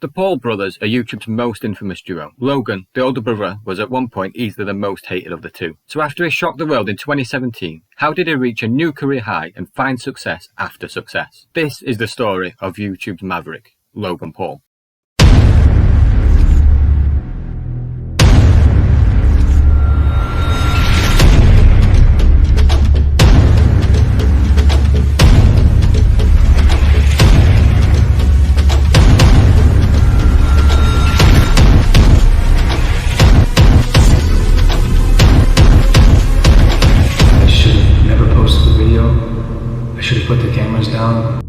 The Paul brothers are YouTube's most infamous duo. Logan, the older brother, was at one point easily the most hated of the two. So after he shocked the world in 2017, how did he reach a new career high and find success after success? This is the story of YouTube's Maverick, Logan Paul. Put the cameras down.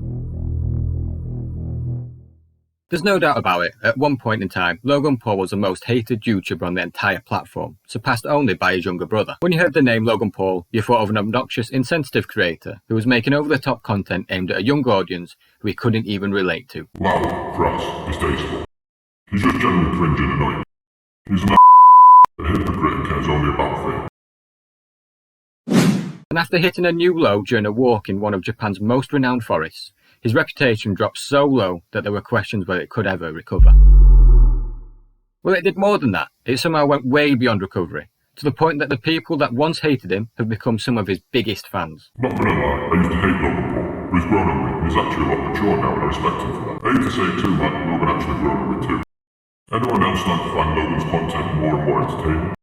There's no doubt about it, at one point in time, Logan Paul was the most hated YouTuber on the entire platform, surpassed only by his younger brother. When you heard the name Logan Paul, you thought of an obnoxious, insensitive creator who was making over-the-top content aimed at a young audience who he couldn't even relate to. Loud, crass, distasteful. He's just generally cringe and annoying. He's an a hypocrite and cares only about fame. And after hitting a new low during a walk in one of Japan's most renowned forests, his reputation dropped so low that there were questions whether it could ever recover. Well, it did more than that. It somehow went way beyond recovery, to the point that the people that once hated him have become some of his biggest fans. Not gonna lie, I used to hate Logan Paul, but he's grown on me and he's actually a lot mature now and I respect him for that. I hate to say it too, man, Logan actually grown on me too. Anyone else starting to find Logan's content more and more entertaining?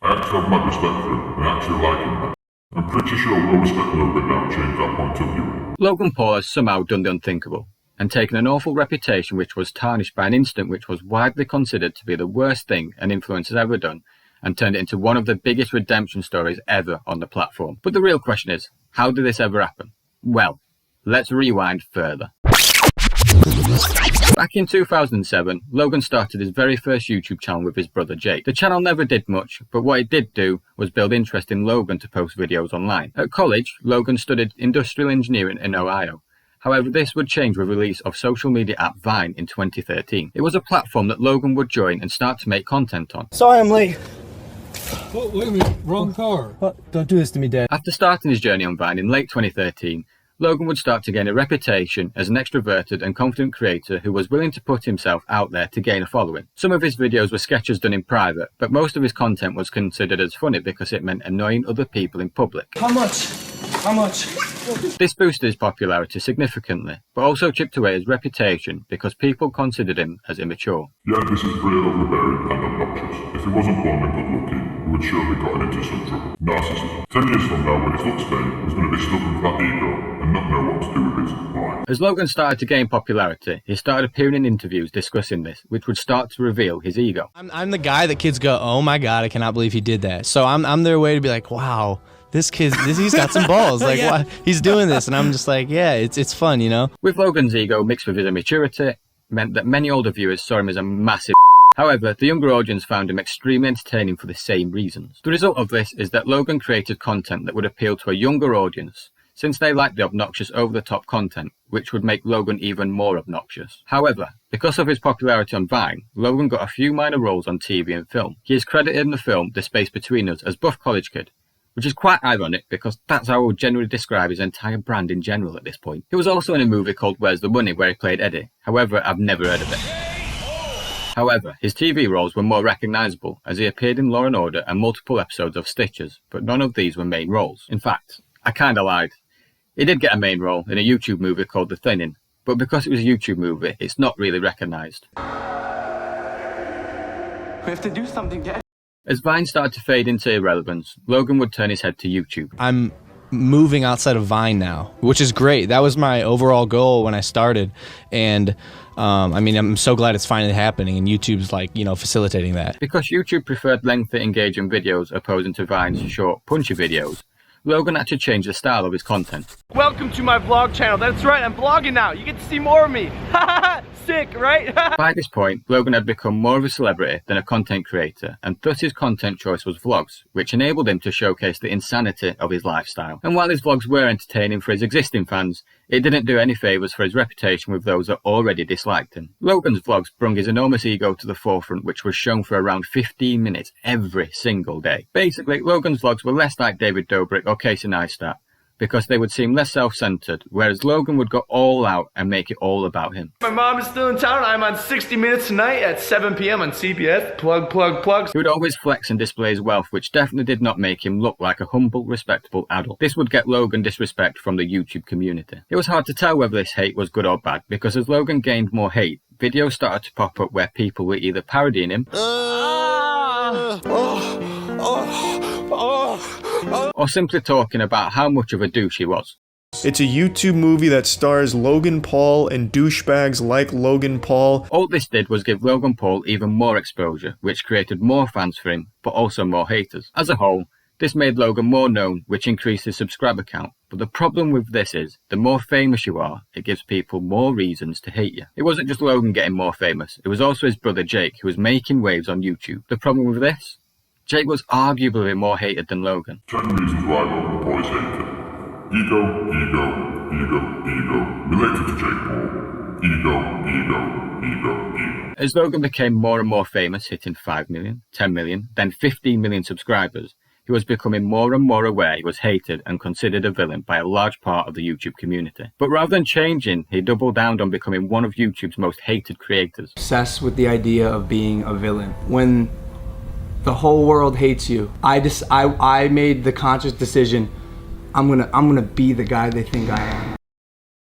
I actually have mad respect for him and I actually like him, man. I'm pretty sure we'll respect Logan now and change that point of view. Logan Paul has somehow done the unthinkable, and taken an awful reputation which was tarnished by an incident which was widely considered to be the worst thing an influencer's ever done, and turned it into one of the biggest redemption stories ever on the platform. But the real question is, how did this ever happen? Well, let's rewind further. Back in 2007, Logan started his very first YouTube channel with his brother Jake. The channel never did much, but what it did do was build interest in Logan to post videos online. At college, Logan studied industrial engineering in Ohio. However, this would change with the release of social media app Vine in 2013. It was a platform that Logan would join and start to make content on. Sorry I'm late. Oh, wait a minute, wrong car. What? Don't do this to me, Dad. After starting his journey on Vine in late 2013, Logan would start to gain a reputation as an extroverted and confident creator who was willing to put himself out there to gain a following. Some of his videos were sketches done in private, but most of his content was considered as funny because it meant annoying other people in public. How much? How much? This boosted his popularity significantly, but also chipped away his reputation because people considered him as immature. Yeah, this is pretty overbearing and obnoxious. If he wasn't born and good looking, he would surely gotten into some trouble. Narcissism. 10 years from now, when his looks fade, he's going to be stuck with that ego and not know what to do with his life. As Logan started to gain popularity, he started appearing in interviews discussing this, which would start to reveal his ego. I'm the guy that kids go, oh my god, I cannot believe he did that. So I'm their way to be like, wow, he's got some balls. Like, yeah. Why he's doing this, and I'm just like, yeah, it's fun, you know. With Logan's ego mixed with his immaturity, meant that many older viewers saw him as a massive. However, the younger audience found him extremely entertaining for the same reasons. The result of this is that Logan created content that would appeal to a younger audience, since they liked the obnoxious over-the-top content, which would make Logan even more obnoxious. However, because of his popularity on Vine, Logan got a few minor roles on TV and film. He is credited in the film The Space Between Us as Buff College Kid, which is quite ironic because that's how I would generally describe his entire brand in general at this point. He was also in a movie called Where's the Money where he played Eddie, however I've never heard of it. However, his TV roles were more recognisable as he appeared in Law & Order and multiple episodes of Stitches, but none of these were main roles. In fact, I kinda lied. He did get a main role in a YouTube movie called The Thinning, but because it was a YouTube movie, it's not really recognised. We have to do something, Dad. As Vine started to fade into irrelevance, Logan would turn his head to YouTube. I'm moving outside of Vine now, which is great. That was my overall goal when I started, and I mean, I'm so glad it's finally happening, and YouTube's like, you know, facilitating that. Because YouTube preferred lengthy, engaging videos opposing to Vine's short, punchy videos, Logan had to change the style of his content. Welcome to my vlog channel. That's right, I'm vlogging now. You get to see more of me. Sick, right? By this point, Logan had become more of a celebrity than a content creator, and thus his content choice was vlogs, which enabled him to showcase the insanity of his lifestyle. And while his vlogs were entertaining for his existing fans, it didn't do any favours for his reputation with those that already disliked him. Logan's vlogs brought his enormous ego to the forefront, which was shown for around 15 minutes every single day. Basically, Logan's vlogs were less like David Dobrik or Casey Neistat, because they would seem less self-centered, whereas Logan would go all out and make it all about him. My mom is still in town. I'm on 60 Minutes tonight at 7 p.m. on CBS. Plug, plug, plug. He would always flex and display his wealth, which definitely did not make him look like a humble, respectable adult. This would get Logan disrespect from the YouTube community. It was hard to tell whether this hate was good or bad, because as Logan gained more hate, videos started to pop up where people were either parodying him or simply talking about how much of a douche he was. It's a YouTube movie that stars Logan Paul and douchebags like Logan Paul. All this did was give Logan Paul even more exposure, which created more fans for him, but also more haters. As a whole, this made Logan more known, which increased his subscriber count. But the problem with this is, the more famous you are, it gives people more reasons to hate you. It wasn't just Logan getting more famous, it was also his brother Jake, who was making waves on YouTube. The problem with this? Jake was arguably more hated than Logan. 10 reasons why Logan Paul is hated. Ego, ego, ego, ego. Related to Jake Paul. Ego, ego, ego, ego. As Logan became more and more famous, hitting 5 million, 10 million, then 15 million subscribers, he was becoming more and more aware he was hated and considered a villain by a large part of the YouTube community. But rather than changing, he doubled down on becoming one of YouTube's most hated creators. Obsessed with the idea of being a villain. When the whole world hates you, I made the conscious decision, I'm gonna be the guy they think I am.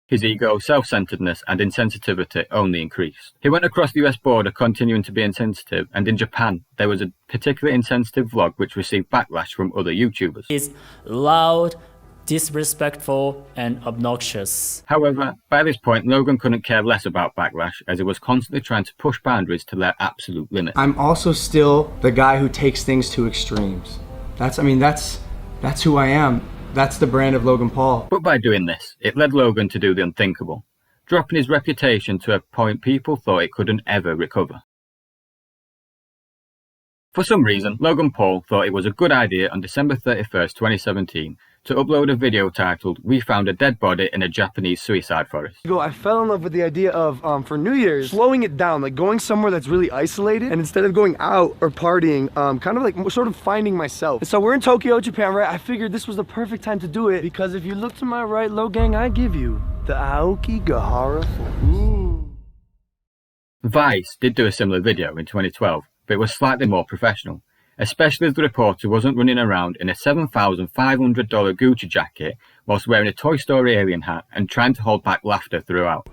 His ego, self-centeredness and insensitivity only increased. He went across the US border continuing to be insensitive, and in Japan there was a particularly insensitive vlog which received backlash from other YouTubers. It's loud, disrespectful and obnoxious. However, by this point Logan couldn't care less about backlash, as he was constantly trying to push boundaries to their absolute limit. I'm also still the guy who takes things to extremes. That's who I am. That's the brand of Logan Paul. But by doing this, it led Logan to do the unthinkable, dropping his reputation to a point people thought it couldn't ever recover. For some reason, Logan Paul thought it was a good idea on December 31st, 2017, to upload a video titled, "We found a dead body in a Japanese suicide forest." I fell in love with the idea of, for New Year's, slowing it down, like going somewhere that's really isolated, and instead of going out or partying, kind of like sort of finding myself. And so we're in Tokyo, Japan, right? I figured this was the perfect time to do it, because if you look to my right, Logang, I give you the Aoki Gahara Forest. Vice did do a similar video in 2012, but it was slightly more professional, especially as the reporter wasn't running around in a $7,500 Gucci jacket whilst wearing a Toy Story alien hat and trying to hold back laughter throughout.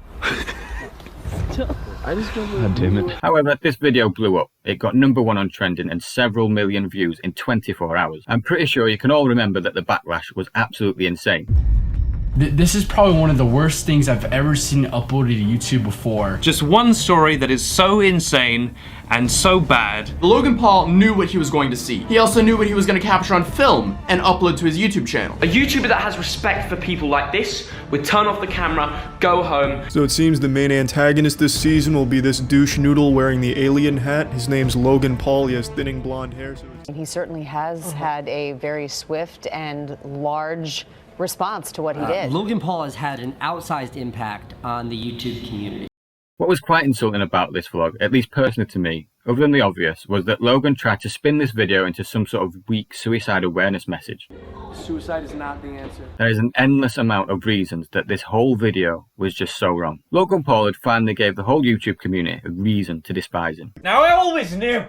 God damn it. However, this video blew up. It got #1 on trending and several million views in 24 hours. I'm pretty sure you can all remember that the backlash was absolutely insane. This is probably one of the worst things I've ever seen uploaded to YouTube before. Just one story that is so insane and so bad. Logan Paul knew what he was going to see. He also knew what he was going to capture on film and upload to his YouTube channel. A YouTuber that has respect for people like this would turn off the camera, go home. So it seems the main antagonist this season will be this douche noodle wearing the alien hat. His name's Logan Paul. He has thinning blonde hair. He certainly has had a very swift and large response to what he did. Logan Paul has had an outsized impact on the YouTube community. What was quite insulting about this vlog, at least personally to me, other than the obvious, was that Logan tried to spin this video into some sort of weak suicide awareness message. Suicide is not the answer. There is an endless amount of reasons that this whole video was just so wrong. Logan Paul had finally gave the whole YouTube community a reason to despise him. Now I always knew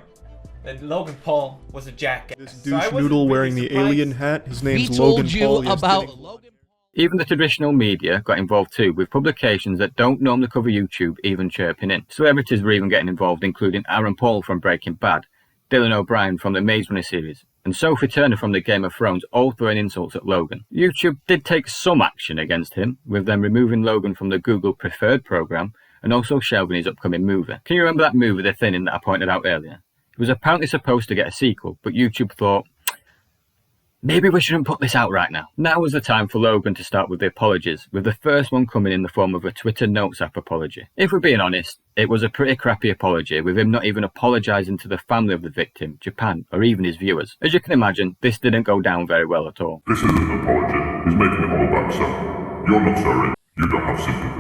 that Logan Paul was a jackass. This douche noodle wearing the alien hat. His name's Logan Paul. Even the traditional media got involved too, with publications that don't normally cover YouTube even chirping in. Celebrities were even getting involved, including Aaron Paul from Breaking Bad, Dylan O'Brien from the Maze Runner series, and Sophie Turner from the Game of Thrones, all throwing insults at Logan. YouTube did take some action against him, with them removing Logan from the Google Preferred program and also shelving his upcoming movie. Can you remember that movie, The Thinning, that I pointed out earlier? It was apparently supposed to get a sequel, but YouTube thought, maybe we shouldn't put this out right now. Now was the time for Logan to start with the apologies, with the first one coming in the form of a Twitter Notes app apology. If we're being honest, it was a pretty crappy apology, with him not even apologising to the family of the victim, Japan, or even his viewers. As you can imagine, this didn't go down very well at all. This isn't an apology. He's making it all about himself. You're not sorry. You don't have sympathy.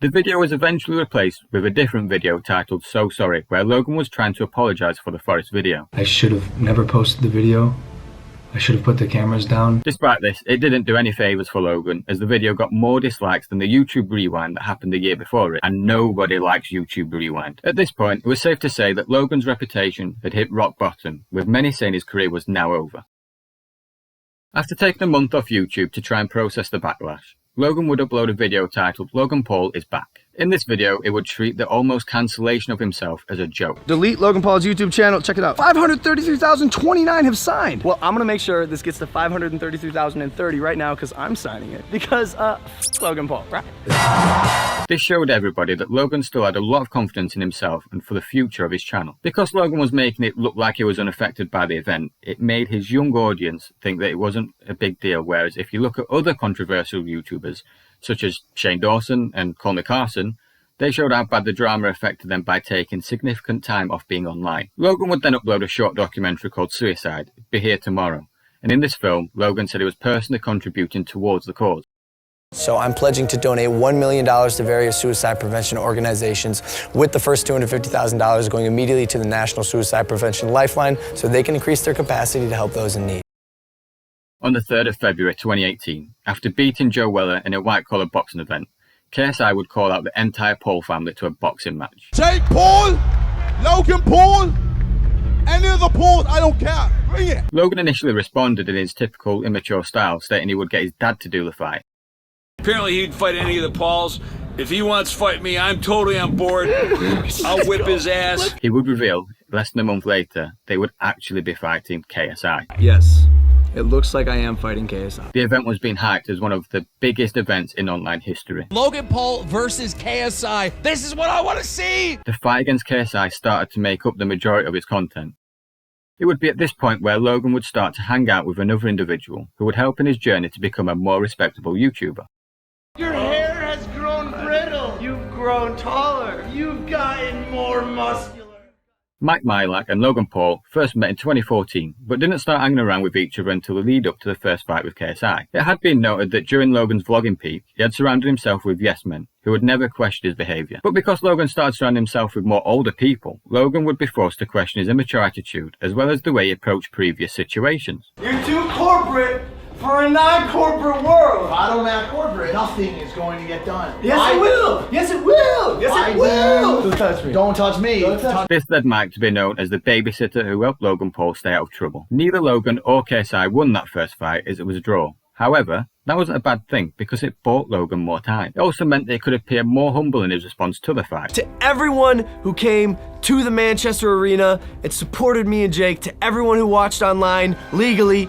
The video was eventually replaced with a different video titled So Sorry, where Logan was trying to apologise for the forest video. I should have never posted the video. I should have put the cameras down. Despite this, it didn't do any favours for Logan, as the video got more dislikes than the YouTube Rewind that happened the year before it, and nobody likes YouTube Rewind. At this point, it was safe to say that Logan's reputation had hit rock bottom, with many saying his career was now over. After taking a month off YouTube to try and process the backlash, Logan would upload a video titled Logan Paul is Back. In this video, it would treat the almost cancellation of himself as a joke. Delete Logan Paul's YouTube channel. Check it out. 533,029 have signed. Well, I'm gonna make sure this gets to 533,030 right now because I'm signing it. Because, Logan Paul, right? This showed everybody that Logan still had a lot of confidence in himself and for the future of his channel. Because Logan was making it look like he was unaffected by the event, it made his young audience think that it wasn't a big deal, whereas if you look at other controversial YouTubers, such as Shane Dawson and Conor Carson, they showed how bad the drama affected them by taking significant time off being online. Logan would then upload a short documentary called Suicide, Be Here Tomorrow, and in this film, Logan said he was personally contributing towards the cause. So I'm pledging to donate $1 million to various suicide prevention organizations, with the first $250,000 going immediately to the National Suicide Prevention Lifeline so they can increase their capacity to help those in need. On the 3rd of February 2018, after beating Joe Weller in a white-collar boxing event, KSI would call out the entire Paul family to a boxing match. Jake Paul, Logan Paul, any of the Pauls, I don't care, bring it! Logan initially responded in his typical immature style, stating he would get his dad to do the fight. Apparently he'd fight any of the Pauls. If he wants to fight me, I'm totally on board. I'll whip his ass. He would reveal, less than a month later, they would actually be fighting KSI. Yes. It looks like I am fighting KSI. The event was being hyped as one of the biggest events in online history. Logan Paul versus KSI. This is what I want to see! The fight against KSI started to make up the majority of his content. It would be at this point where Logan would start to hang out with another individual who would help in his journey to become a more respectable YouTuber. Your hair has grown brittle. You've grown taller. You've gotten more muscular. Mike Milak and Logan Paul first met in 2014, but didn't start hanging around with each other until the lead up to the first fight with KSI. It had been noted that during Logan's vlogging peak, he had surrounded himself with yes men, who would never question his behaviour. But because Logan started surrounding himself with more older people, Logan would be forced to question his immature attitude, as well as the way he approached previous situations. You're too corporate for a non-corporate world. If I don't act corporate, nothing is going to get done. Yes, it will. Yes, it will. Yes, it will. Don't touch me. Don't touch me. Don't touch me. This led Mike to be known as the babysitter who helped Logan Paul stay out of trouble. Neither Logan or KSI won that first fight, as it was a draw. However, that wasn't a bad thing because it bought Logan more time. It also meant that he could appear more humble in his response to the fight. To everyone who came to the Manchester Arena and supported me and Jake, to everyone who watched online legally.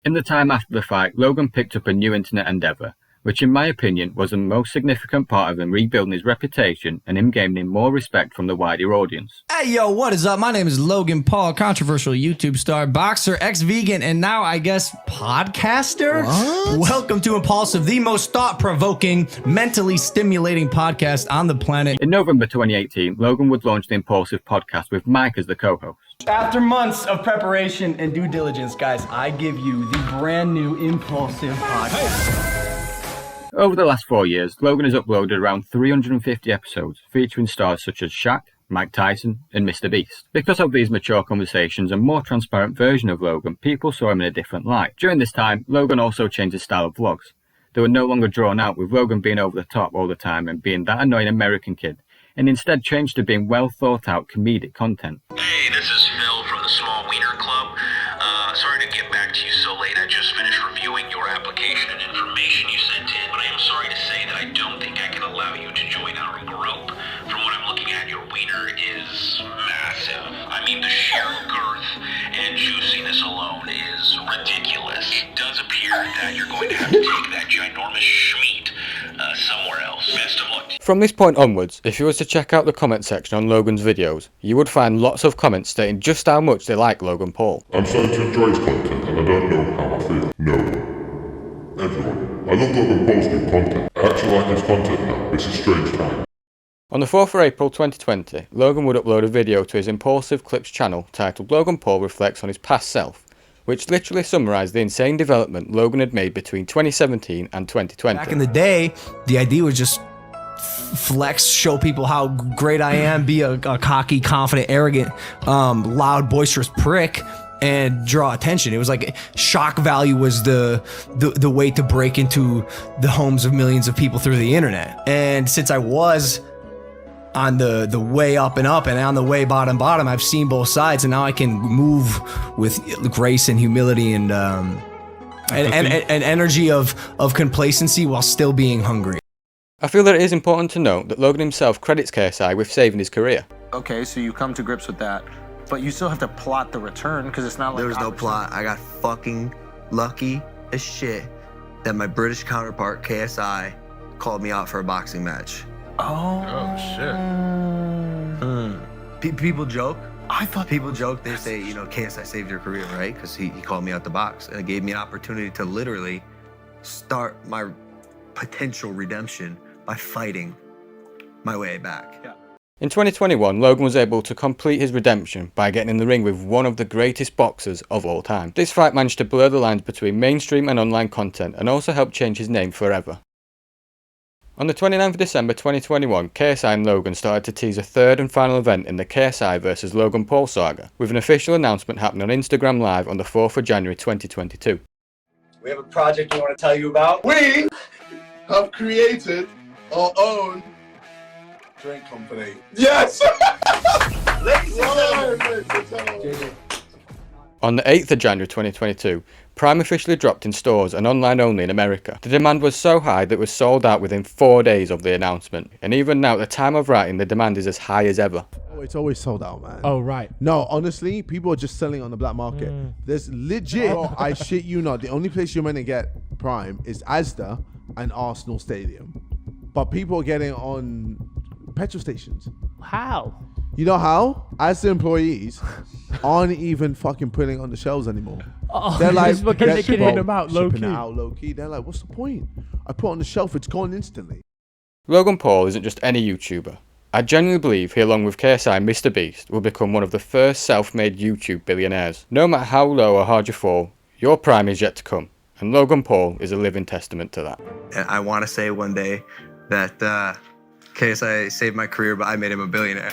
In the time after the fight, Logan picked up a new internet endeavour, which in my opinion was the most significant part of him rebuilding his reputation and him gaining more respect from the wider audience. Hey yo, what is up? My name is Logan Paul, controversial YouTube star, boxer, ex-vegan, and now I guess podcaster? What? Welcome to Impulsive, the most thought-provoking, mentally stimulating podcast on the planet. In November 2018, Logan would launch the Impulsive podcast with Mike as the co-host. After months of preparation and due diligence, guys, I give you the brand new Impulsive podcast. Over the last 4 years, Logan has uploaded around 350 episodes featuring stars such as Shaq, Mike Tyson, and Mr. Beast. Because of these mature conversations and more transparent version of Logan, people saw him in a different light. During this time, Logan also changed his style of vlogs. They were no longer drawn out, with Logan being over the top all the time and being that annoying American kid, and instead changed to being well thought out comedic content. Hey, this is Phil from the Small Wiener Club. Sorry to get back to you so late. I just finished reviewing your application and information you sent in, but I am sorry to say that I don't think I can allow you to join our group. From what I'm looking at, your wiener is massive. I mean, the sheer girth and juiciness alone is ridiculous. It does appear that you're going to have to take that ginormous schmeat somewhere else. Best of luck. From this point onwards, if you were to check out the comment section on Logan's videos, you would find lots of comments stating just how much they like Logan Paul. I'm starting to enjoy his content and I don't know how I feel. No. Everyone. I love Logan Paul's new content. I actually like his content now. It's a strange time. On the 4th of April 2020, Logan would upload a video to his Impulsive Clips channel titled Logan Paul Reflects on His Past Self, which literally summarised the insane development Logan had made between 2017 and 2020. Back in the day, the idea was just flex, show people how great I am, be a cocky, confident, arrogant, loud, boisterous prick. and draw attention. It was like shock value was the way to break into the homes of millions of people through the internet. And since I was on the way up and on the way bottom, I've seen both sides, and now I can move with grace and humility and energy of complacency while still being hungry. I feel that it is important to note that Logan himself credits KSI with saving his career. Okay, so you come to grips with that, but you still have to plot the return because it's not like there was no plot. I got fucking lucky as shit that my British counterpart KSI called me out for a boxing match. Oh shit. People joke. People joke. They say, you know, KSI saved your career, right? Because he called me out to box, and it gave me an opportunity to literally start my potential redemption by fighting my way back. Yeah. In 2021, Logan was able to complete his redemption by getting in the ring with one of the greatest boxers of all time. This fight managed to blur the lines between mainstream and online content and also helped change his name forever. On the 29th of December 2021, KSI and Logan started to tease a third and final event in the KSI vs Logan Paul saga, with an official announcement happening on Instagram Live on the 4th of January 2022. We have a project we want to tell you about. We have created our own drink company. Yes! Ladies and gentlemen. On the 8th of January 2022, Prime officially dropped in stores and online only in America. The demand was so high that it was sold out within 4 days of the announcement, and even now at the time of writing the demand is as high as ever. Oh, it's always sold out, man. Oh, right. No, honestly, people are just selling on the black market. There's legit, I shit you not, the only place you're meant to get Prime is Asda and Arsenal Stadium. But people are getting it on petrol stations. How? You know how? As the employees aren't even fucking putting it on the shelves anymore. Oh, they're like, they're shipping them out low key. Low key. They're like, what's the point? I put it on the shelf, it's gone instantly. Logan Paul isn't just any YouTuber. I genuinely believe he, along with KSI and Mr. Beast, will become one of the first self-made YouTube billionaires. No matter how low or hard you fall, your prime is yet to come, and Logan Paul is a living testament to that. I want to say one day that KSI saved my career, but I made him a billionaire.